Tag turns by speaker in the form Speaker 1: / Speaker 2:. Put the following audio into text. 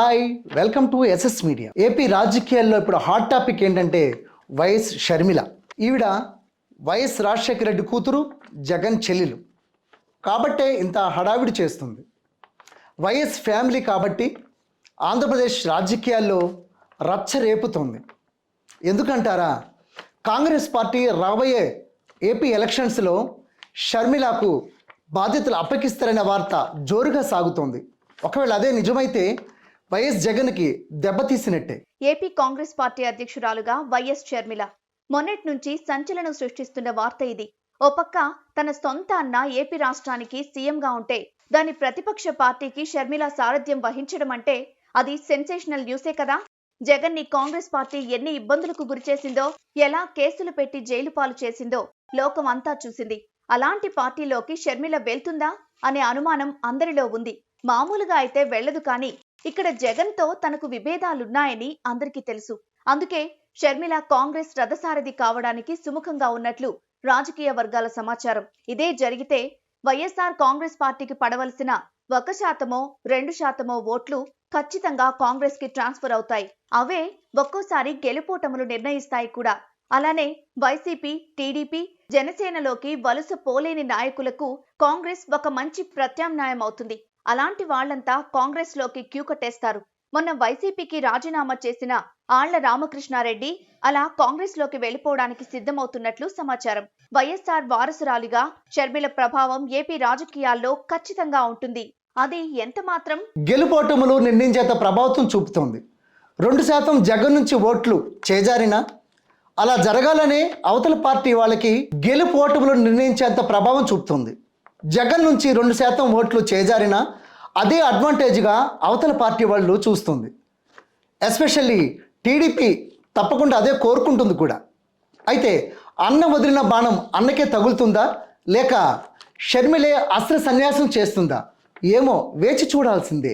Speaker 1: Hi, welcome to SS media. AP రాజకీయాల్లో ఇప్పుడు hot topic ఏంటంటే వైఎస్ షర్మిల. ఈవిడ వైఎస్ రాజశేఖర రెడ్డి కూతురు, జగన్ చెల్లెలు కాబట్టే ఇంత హడావిడి చేస్తుంది. వైఎస్ ఫ్యామిలీ కాబట్టి ఆంధ్రప్రదేశ్ రాజకీయాల్లో రచ్చ రేపుతుంది. ఎందుకంటారా, కాంగ్రెస్ పార్టీ రాబోయే ఏపీ ఎలక్షన్స్లో షర్మిలకు బాధ్యతలు అప్పగిస్తారనే వార్త జోరుగా సాగుతోంది. ఒకవేళ అదే నిజమైతే వైఎస్ జగన్కి దెబ్బతీసినట్టే.
Speaker 2: ఏపీ కాంగ్రెస్ పార్టీ అధ్యక్షురాలుగా వైఎస్ షర్మిల మొన్నటి నుంచి సంచలనం సృష్టిస్తున్న వార్త ఇది. ఓ పక్క తన సొంత అన్న ఏపీ రాష్ట్రానికి సీఎంగా ఉంటే దాని ప్రతిపక్ష పార్టీకి షర్మిల సారథ్యం వహించడం అంటే అది సెన్సేషనల్ న్యూసే కదా. జగన్ ని కాంగ్రెస్ పార్టీ ఎన్ని ఇబ్బందులకు గురిచేసిందో, ఎలా కేసులు పెట్టి జైలు పాలు చేసిందో లోకం అంతా చూసింది. అలాంటి పార్టీలోకి షర్మిల వెళ్తుందా అనే అనుమానం అందరిలో ఉంది. మామూలుగా అయితే వెళ్లదు, కానీ ఇక్కడ జగన్ తో తనకు విభేదాలున్నాయని అందరికీ తెలుసు. అందుకే షర్మిల కాంగ్రెస్ రథసారథి కావడానికి సుముఖంగా ఉన్నట్లు రాజకీయ వర్గాల సమాచారం. ఇదే జరిగితే వైఎస్ఆర్ కాంగ్రెస్ పార్టీకి పడవలసిన 1%, 2% ఓట్లు ఖచ్చితంగా కాంగ్రెస్ కి ట్రాన్స్ఫర్ అవుతాయి. అవే ఒక్కోసారి గెలుపోటములు నిర్ణయిస్తాయి కూడా. అలానే వైసీపీ, టీడీపీ, జనసేనలోకి వలస పోలేని నాయకులకు కాంగ్రెస్ ఒక మంచి ప్రత్యామ్నాయం అవుతుంది. అలాంటి వాళ్లంతా కాంగ్రెస్ లోకి క్యూ కట్టేస్తారు. మొన్న వైసీపీకి రాజీనామా చేసిన ఆళ్ల రామకృష్ణారెడ్డి అలా కాంగ్రెస్ లోకి వెళ్లిపోవడానికి సిద్ధమవుతున్నట్లు సమాచారం. వైఎస్ఆర్ వారసురాలిగా షర్మిల ప్రభావం ఏపీ రాజకీయాల్లో ఖచ్చితంగా ఉంటుంది. అది ఎంత మాత్రం
Speaker 1: గెలుపోటములు నిర్ణయించేంత ప్రభావం చూపుతోంది. 2% జగన్ నుంచి ఓట్లు చేజారినా, అలా జరగాలనే అవతల పార్టీ వాళ్ళకి గెలుపోటములు నిర్ణయించేంత ప్రభావం చూపుతుంది. జగన్ నుంచి 2% ఓట్లు చేజారినా అదే అడ్వాంటేజ్గా అవతల పార్టీ వాళ్ళు చూస్తుంది. ఎస్పెషల్లీ టీడీపీ తప్పకుండా అదే కోరుకుంటుంది కూడా. అయితే అన్న వదిలిన బాణం అన్నకే తగులుతుందా, లేక షర్మిలే అస్త్ర సన్యాసం చేస్తుందా ఏమో వేచి చూడాల్సిందే.